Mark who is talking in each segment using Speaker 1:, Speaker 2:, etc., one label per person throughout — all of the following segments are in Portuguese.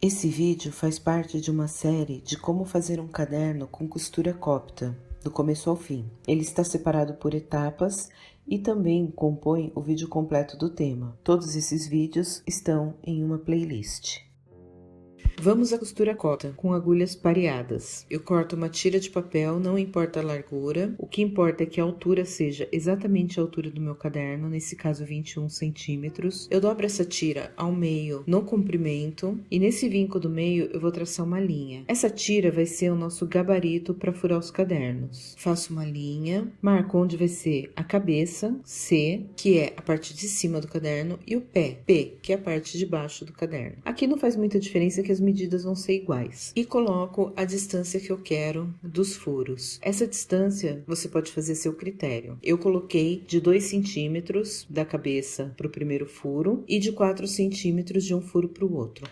Speaker 1: Esse vídeo faz parte de uma série de como fazer um caderno com costura cópita, do começo ao fim. Ele está separado por etapas e também compõe o vídeo completo do tema. Todos esses vídeos estão em uma playlist. Vamos à costura cópita com agulhas pareadas. Eu corto uma tira de papel, não importa a largura. O que importa é que a altura seja exatamente a altura do meu caderno, nesse caso 21 centímetros. Eu dobro essa tira ao meio no comprimento e nesse vinco do meio eu vou traçar uma linha. Essa tira vai ser o nosso gabarito para furar os cadernos. Faço uma linha, marco onde vai ser a cabeça, C, que é a parte de cima do caderno, e o pé, P, que é a parte de baixo do caderno. Aqui não faz muita diferença que as medidas vão ser iguais. E coloco a distância que eu quero dos furos. Essa distância você pode fazer a seu critério. Eu coloquei de 2 centímetros da cabeça para o primeiro furo e de 4 centímetros de um furo para o outro.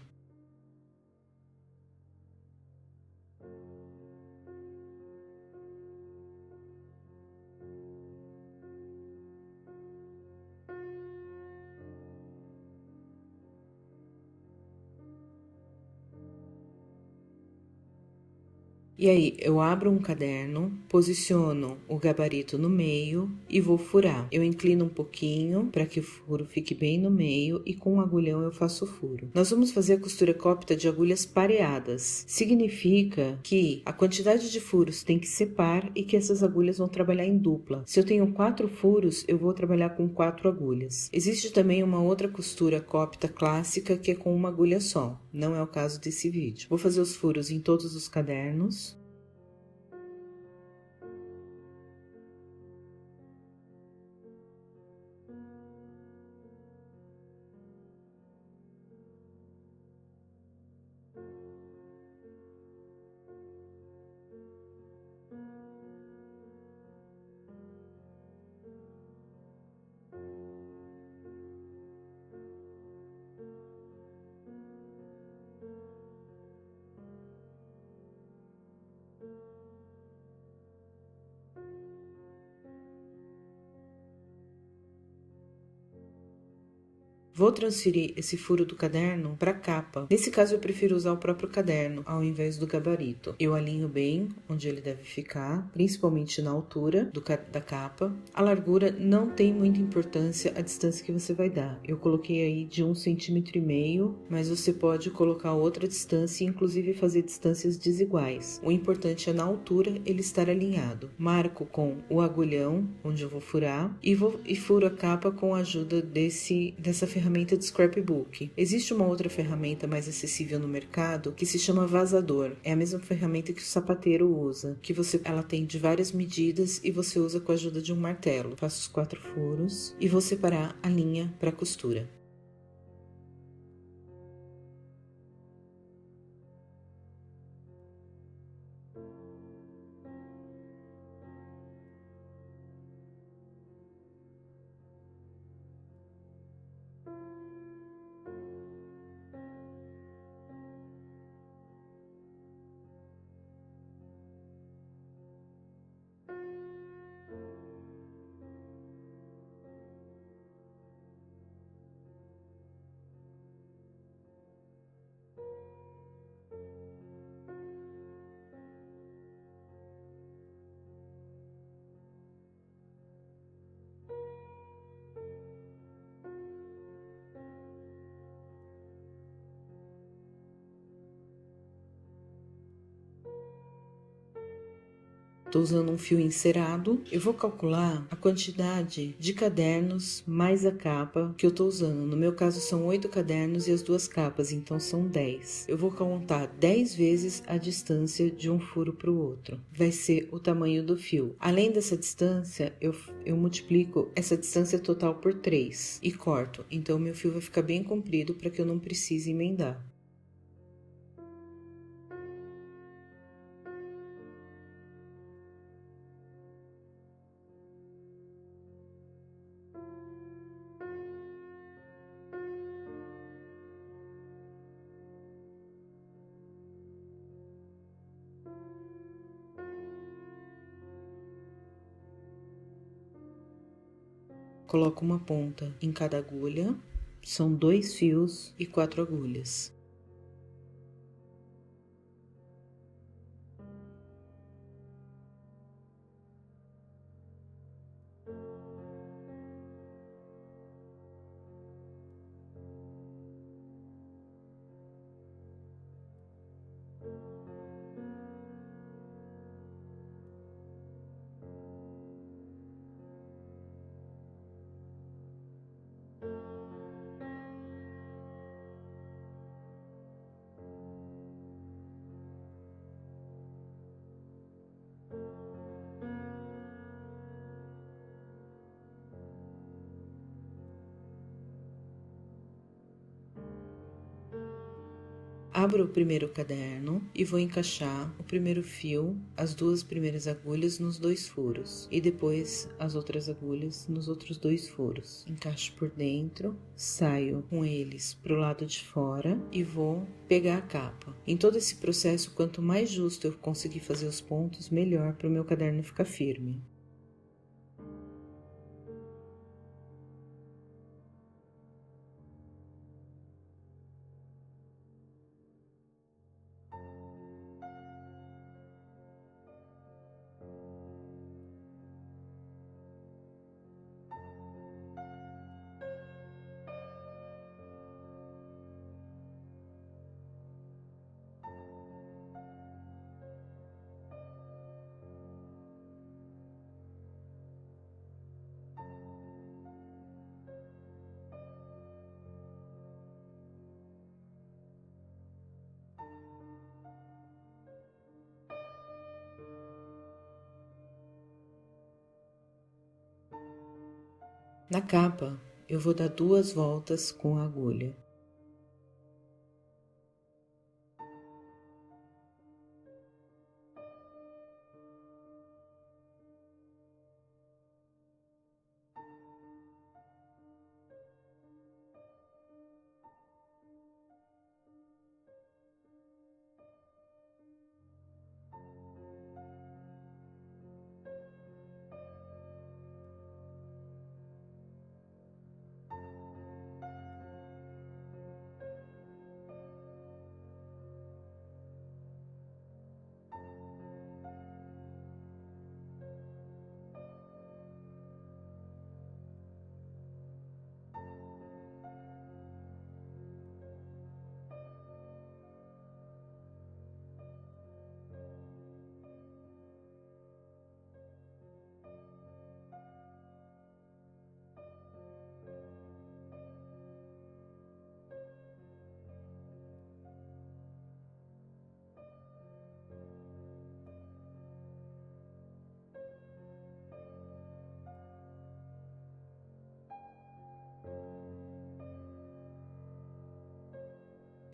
Speaker 1: E aí, eu abro um caderno, posiciono o gabarito no meio e vou furar. Eu inclino um pouquinho para que o furo fique bem no meio e com o agulhão eu faço o furo. Nós vamos fazer a costura cópita de agulhas pareadas. Significa que a quantidade de furos tem que ser par e que essas agulhas vão trabalhar em dupla. Se eu tenho 4 furos, eu vou trabalhar com 4 agulhas. Existe também uma outra costura cópita clássica que é com uma agulha só. Não é o caso desse vídeo. Vou fazer os furos em todos os cadernos. Vou transferir esse furo do caderno para a capa. Nesse caso, eu prefiro usar o próprio caderno, ao invés do gabarito. Eu alinho bem onde ele deve ficar, principalmente na altura da capa. A largura não tem muita importância a distância que você vai dar. Eu coloquei aí de 1,5 centímetros, mas você pode colocar outra distância e inclusive fazer distâncias desiguais. O importante é na altura ele estar alinhado. Marco com o agulhão, onde eu vou furar, e furo a capa com a ajuda dessa ferramenta de scrapbook. Existe uma outra ferramenta mais acessível no mercado que se chama vazador. É a mesma ferramenta que o sapateiro usa, ela tem de várias medidas e você usa com a ajuda de um martelo. Faço os 4 furos e vou separar a linha para costura. Estou usando um fio encerado. Eu vou calcular a quantidade de cadernos mais a capa que eu estou usando. No meu caso são 8 cadernos e as 2 capas, então são 10. Eu vou contar 10 vezes a distância de um furo para o outro. Vai ser o tamanho do fio. Além dessa distância, eu multiplico essa distância total por 3 e corto. Então meu fio vai ficar bem comprido para que eu não precise emendar. Coloco uma ponta em cada agulha, são 2 fios e 4 agulhas. Abro o primeiro caderno e vou encaixar o primeiro fio, as duas primeiras agulhas nos 2 furos e depois as outras agulhas nos outros 2 furos. Encaixo por dentro, saio com eles pro lado de fora e vou pegar a capa. Em todo esse processo, quanto mais justo eu conseguir fazer os pontos, melhor para o meu caderno ficar firme. Na capa, eu vou dar 2 voltas com a agulha.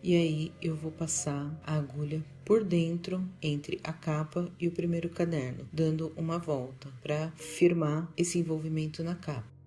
Speaker 1: E aí eu vou passar a agulha por dentro entre a capa e o primeiro caderno, dando uma volta para firmar esse envolvimento na capa.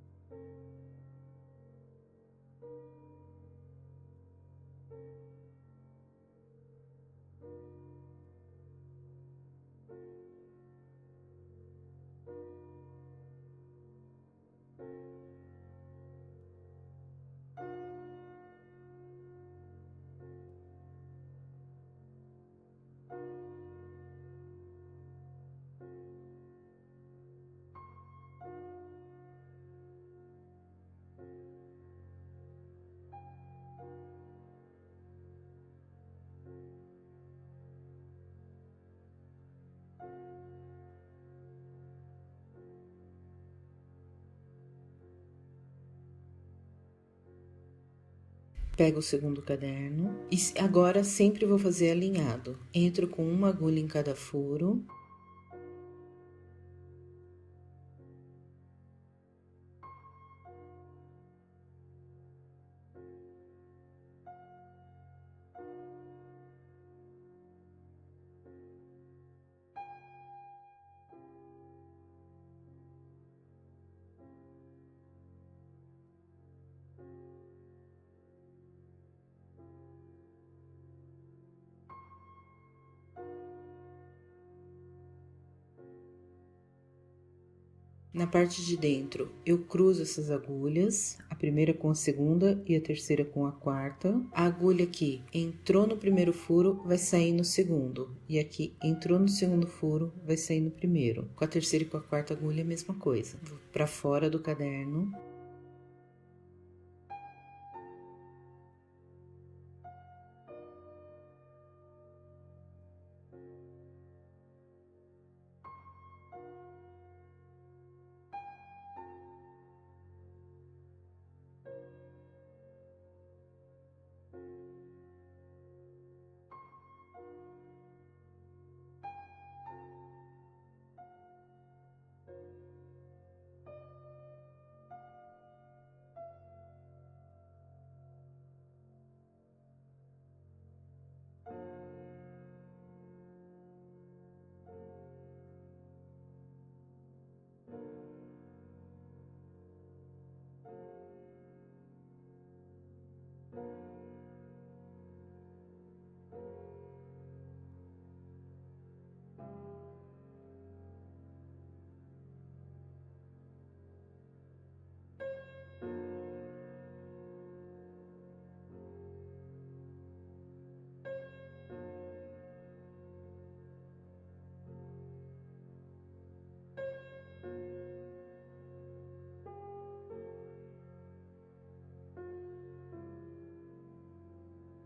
Speaker 1: Pego o segundo caderno e agora sempre vou fazer alinhado. Entro com uma agulha em cada furo. Na parte de dentro, eu cruzo essas agulhas, a primeira com a segunda e a terceira com a quarta. A agulha aqui entrou no primeiro furo, vai sair no segundo. E aqui entrou no segundo furo, vai sair no primeiro. Com a terceira e com a quarta agulha, a mesma coisa. Vou pra fora do caderno.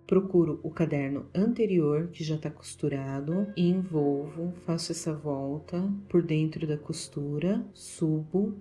Speaker 1: procuro o caderno anterior que já está costurado e envolvo, faço essa volta por dentro da costura, subo.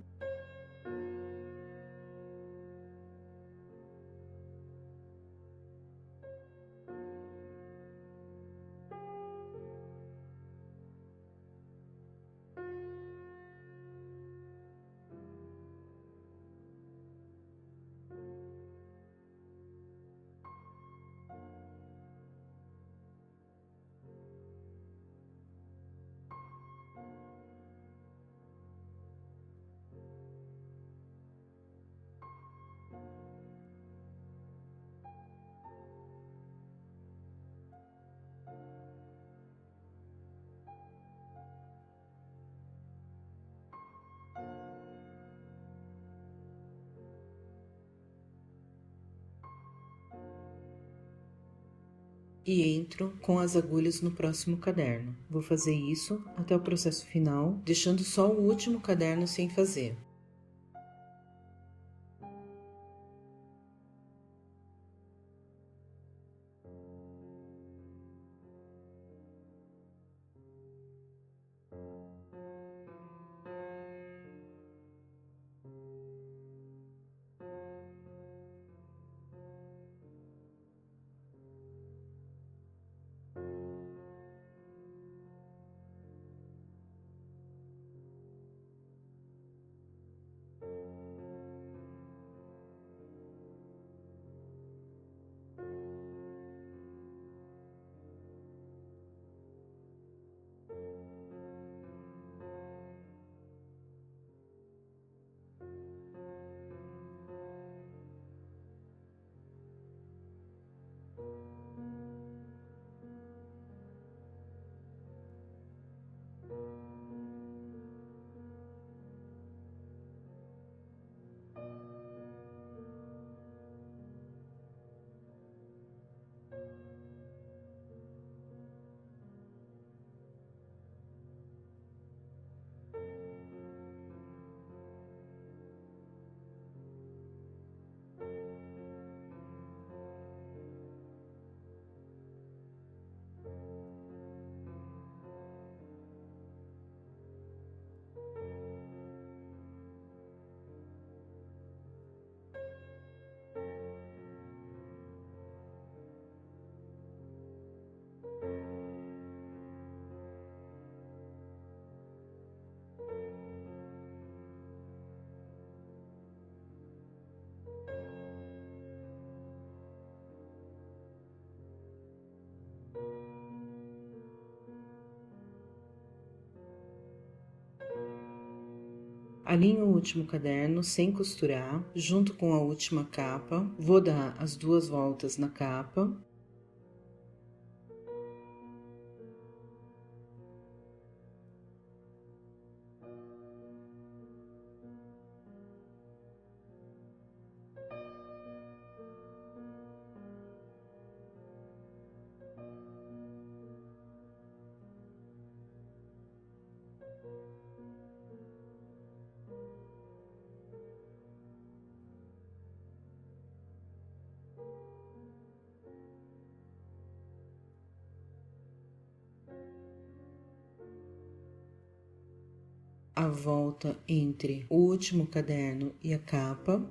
Speaker 1: E entro com as agulhas no próximo caderno. Vou fazer isso até o processo final, deixando só o último caderno sem fazer. Alinho o último caderno sem costurar, junto com a última capa. Vou dar as 2 voltas na capa. A volta entre o último caderno e a capa.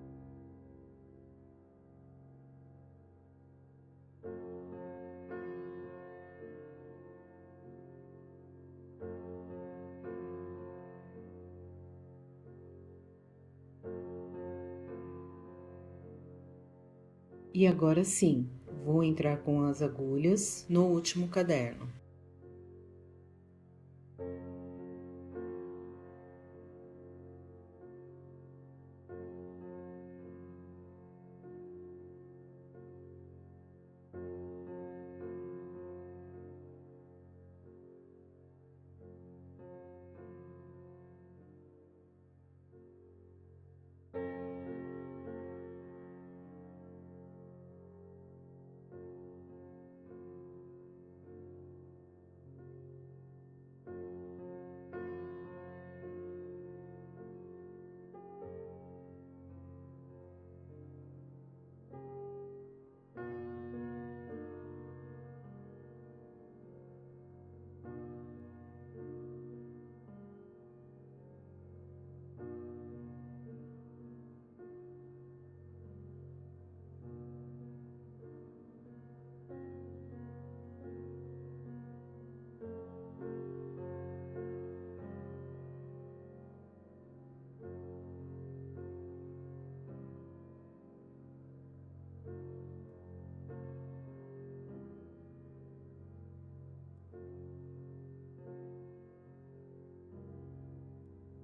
Speaker 1: E agora sim, vou entrar com as agulhas no último caderno.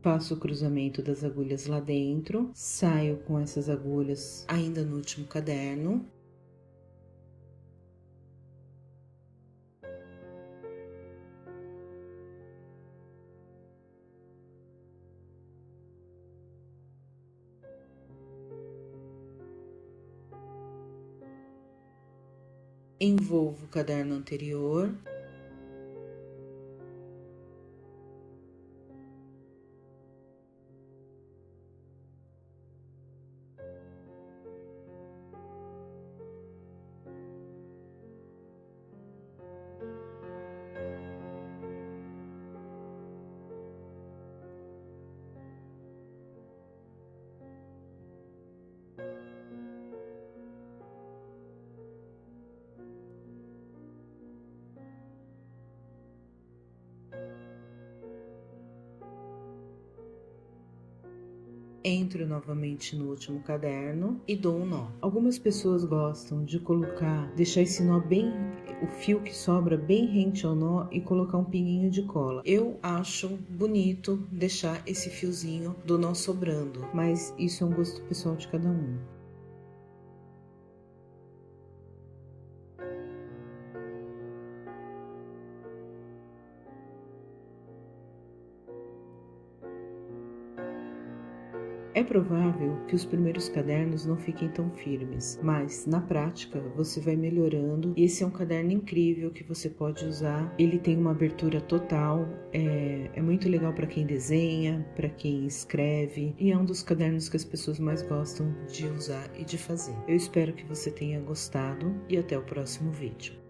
Speaker 1: Faço o cruzamento das agulhas lá dentro, saio com essas agulhas ainda no último caderno. Envolvo o caderno anterior. Entro novamente no último caderno e dou um nó. Algumas pessoas gostam de deixar esse nó bem, o fio que sobra bem rente ao nó e colocar um pinguinho de cola. Eu acho bonito deixar esse fiozinho do nó sobrando, mas isso é um gosto pessoal de cada um. É provável que os primeiros cadernos não fiquem tão firmes, mas na prática você vai melhorando e esse é um caderno incrível que você pode usar. Ele tem uma abertura total, é muito legal para quem desenha, para quem escreve e é um dos cadernos que as pessoas mais gostam de usar e de fazer. Eu espero que você tenha gostado e até o próximo vídeo.